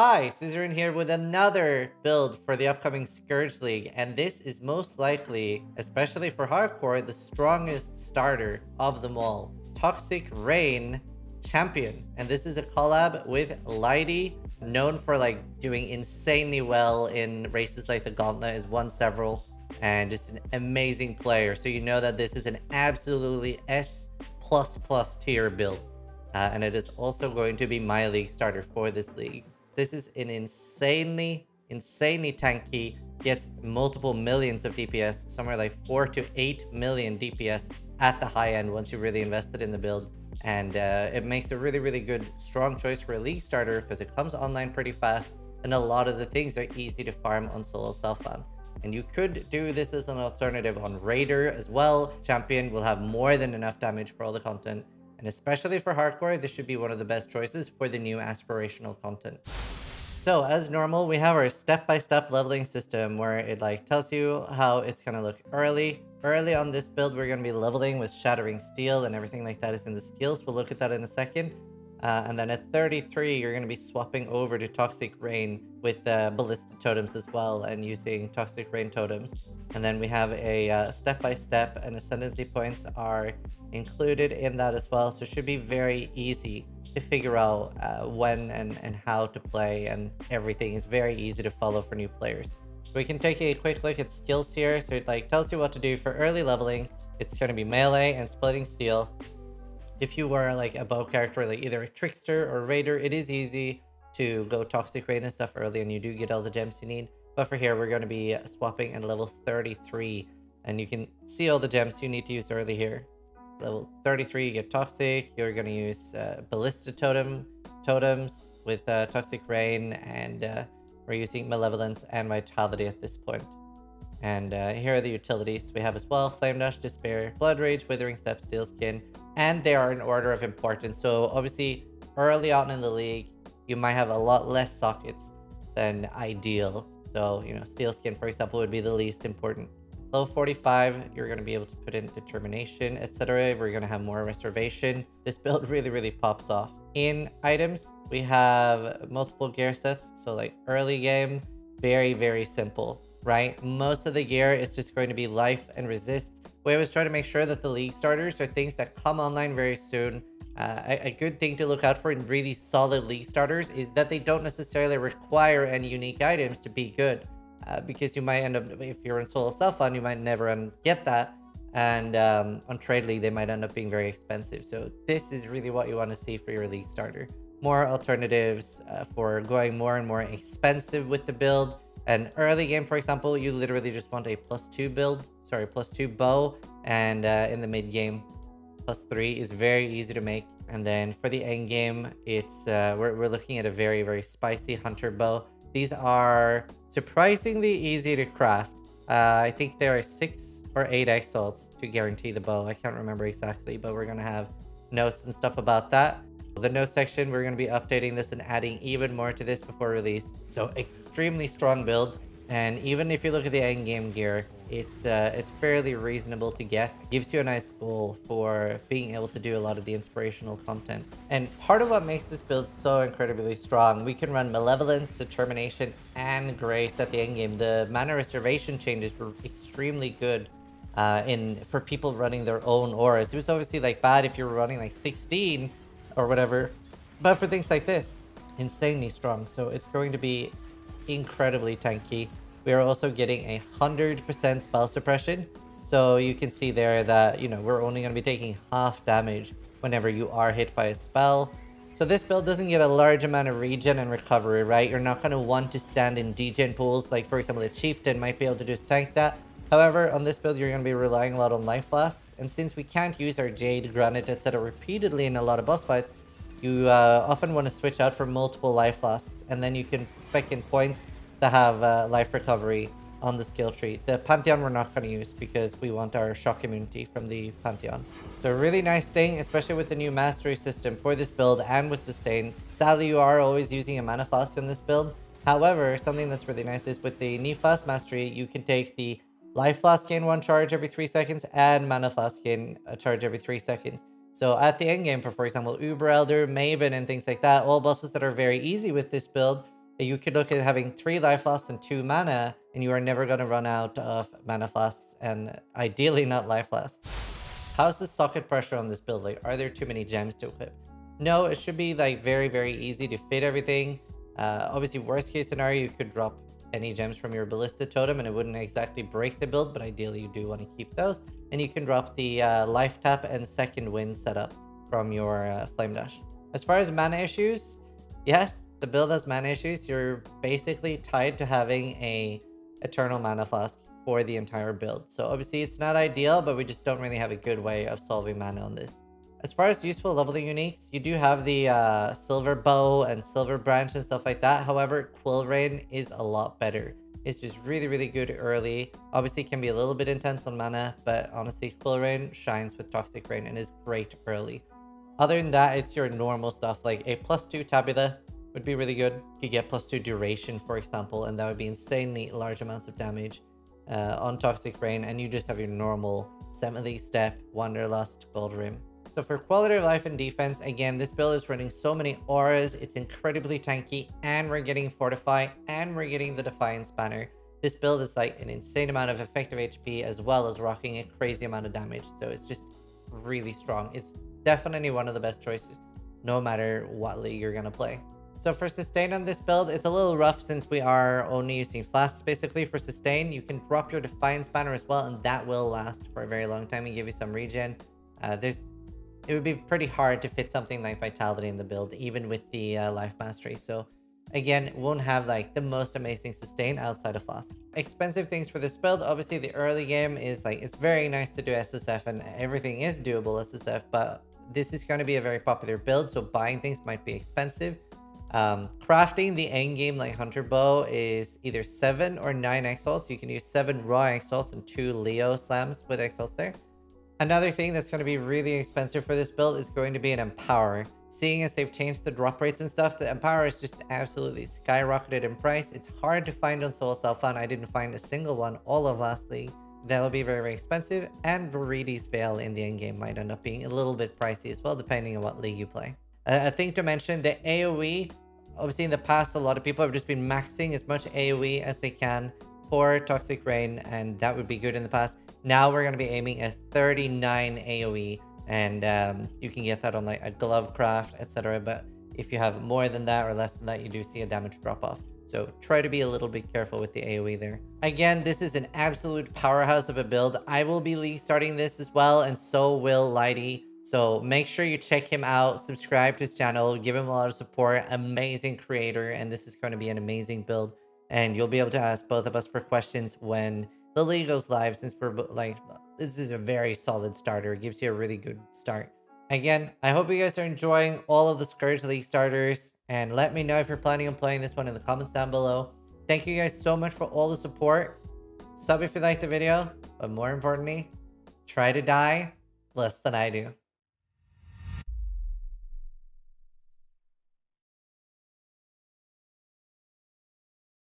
Hi, Zizaran here with another build for the upcoming Scourge League, and this is most likely, especially for hardcore, the strongest starter of them all. Toxic Rain Champion, and this is a collab with Lightee, known for doing insanely well in races like the Gauntlet, has won several, and just an amazing player. So you know that this is an absolutely S++ tier build, and it is also going to be my league starter for this league. This is an insanely tanky, gets multiple millions of DPS, somewhere like 4 to 8 million DPS at the high end once you've really invested in the build. And it makes a really good, strong choice for a league starter because it comes online pretty fast and a lot of the things are easy to farm on solo self-farm. And you could do this as an alternative on Raider as well. Champion will have more than enough damage for all the content. And especially for hardcore, this should be one of the best choices for the new aspirational content. So as normal, we have our step-by-step leveling system where it tells you how it's going to look early. Early on this build, we're going to be leveling with Shattering Steel and everything like that is in the skills. We'll look at that in a second. And then at 33, you're going to be swapping over to Toxic Rain with Ballista totems as well and using Toxic Rain totems. And then we have a step-by-step and ascendancy points are included in that as well. So it should be very easy to figure out when and how to play, and everything is very easy to follow for new players. So we can take a quick look at skills here. So it tells you what to do for early leveling. It's going to be melee and splitting steel. If you were a bow character, either a trickster or raider, it is easy to go Toxic Rain and stuff early, and you do get all the gems you need. But for here, we're going to be swapping at level 33, and you can see all the gems you need to use early here. Level 33, you get Toxic. You're going to use Ballista totems with Toxic Rain, and we're using Malevolence and Vitality at this point. And here are the utilities we have as well: Flame Dash, Despair, Blood Rage, Withering Step, Steel Skin, and they are in order of importance. So obviously, early on in the league, you might have a lot less sockets than ideal. So, Steel Skin, for example, would be the least important. Level 45, you're going to be able to put in Determination, etc. We're going to have more Reservation. This build really pops off. In items, we have multiple gear sets. So early game, very simple, right? Most of the gear is just going to be life and resist. We always try to make sure that the league starters are things that come online very soon. A good thing to look out for in really solid league starters is that they don't necessarily require any unique items to be good. Because you might end up, if you're in solo self-farm, you might never get that. And on Trade League, they might end up being very expensive. So this is really what you want to see for your league starter. More alternatives for going more and more expensive with the build. And early game, for example, you literally just want a +2 bow. And in the mid game, +3 is very easy to make. And then for the end game, it's we're looking at a very spicy hunter bow. These are surprisingly easy to craft. I think there are 6 or 8 exalts to guarantee the bow. I can't remember exactly, but we're going to have notes and stuff about that. The notes section, we're going to be updating this and adding even more to this before release. So extremely strong build. And even if you look at the end game gear, it's fairly reasonable to get. Gives you a nice goal for being able to do a lot of the inspirational content. And part of what makes this build so incredibly strong, we can run Malevolence, Determination, and Grace at the end game. The mana reservation changes were extremely good for people running their own auras. It was obviously bad if you were running 16 or whatever, but for things like this, insanely strong. So it's going to be incredibly tanky. We are also getting 100% spell suppression, so you can see there that we're only going to be taking half damage whenever you are hit by a spell. So this build doesn't get a large amount of regen and recovery, right? You're not going to want to stand in degen pools, for example, a chieftain might be able to just tank that. However, on this build, you're going to be relying a lot on life blasts, and since we can't use our jade, granite, etc. repeatedly in a lot of boss fights, you often want to switch out for multiple life blasts, and then you can spec in points that have life recovery on the skill tree. The Pantheon we're not going to use because we want our shock immunity from the Pantheon. So a really nice thing, especially with the new mastery system for this build and with sustain. Sadly, you are always using a mana flask on this build. However, something that's really nice is with the new flask mastery, you can take the life flask gain 1 charge every 3 seconds and mana flask gain a charge every 3 seconds. So at the end game, for example, Uber Elder, Maven, and things like that, all bosses that are very easy with this build, that you could look at having 3 life flasks and 2 mana, and you are never going to run out of mana flasks, and ideally not life flasks. How's the socket pressure on this build? Like, are there too many gems to equip? No, it should be like very easy to fit everything. Obviously, worst case scenario, you could drop any gems from your ballista totem and it wouldn't exactly break the build, but ideally you do want to keep those. And you can drop the life tap and second wind setup from your flame dash. As far as mana issues, yes, the build has mana issues. You're basically tied to having a eternal mana flask for the entire build. So obviously it's not ideal, but we just don't really have a good way of solving mana on this. As far as useful leveling uniques, you do have the silver bow and silver branch and stuff like that. However, quill rain is a lot better. It's just really good early. Obviously it can be a little bit intense on mana, but honestly quill rain shines with toxic rain and is great early. Other than that, it's your normal stuff like a +2 tabula would be really good. You could get +2 duration, for example, and that would be insanely large amounts of damage on toxic rain, and you just have your normal 70 step wanderlust gold rim. So for quality of life and defense, again, this build is running so many auras. It's incredibly tanky, and we're getting Fortify, and we're getting the Defiance banner. This build is like an insane amount of effective HP, as well as rocking a crazy amount of damage. So it's just really strong. It's definitely one of the best choices, no matter what league you're going to play. So for sustain on this build, it's a little rough since we are only using flasks basically for sustain. You can drop your Defiance banner as well, and that will last for a very long time and give you some regen. It would be pretty hard to fit something like Vitality in the build, even with the Life Mastery. So again, it won't have like the most amazing sustain outside of Flask. Expensive things for this build, obviously the early game is like, it's very nice to do SSF and everything is doable SSF, but this is going to be a very popular build, so buying things might be expensive. Crafting the end game like Hunter Bow is either 7 or 9 exalts. You can use 7 raw exalts and 2 Leo slams with exalts there. Another thing that's going to be really expensive for this build is going to be an Empower. Seeing as they've changed the drop rates and stuff, the Empower is just absolutely skyrocketed in price. It's hard to find on Soul Self-Found. I didn't find a single one all of last league. That'll be very expensive, and Viridi's Veil in the endgame might end up being a little bit pricey as well, depending on what league you play. A thing to mention, the AoE, obviously in the past, a lot of people have just been maxing as much AoE as they can for Toxic Rain, and that would be good in the past. Now we're going to be aiming at 39 AoE, and you can get that on like a glove craft, etc. But if you have more than that or less than that, you do see a damage drop off. So try to be a little bit careful with the AoE there. Again, this is an absolute powerhouse of a build. I will be league starting this as well, and so will Lightee. So make sure you check him out, subscribe to his channel, give him a lot of support. Amazing creator, and this is going to be an amazing build. And you'll be able to ask both of us for questions when the league goes live, since we're like, this is a very solid starter. It gives you a really good start. Again, I hope you guys are enjoying all of the Scourge League starters, and let me know if you're planning on playing this one in the comments down below. Thank you guys so much for all the support. Sub if you liked the video, but more importantly, try to die less than I do.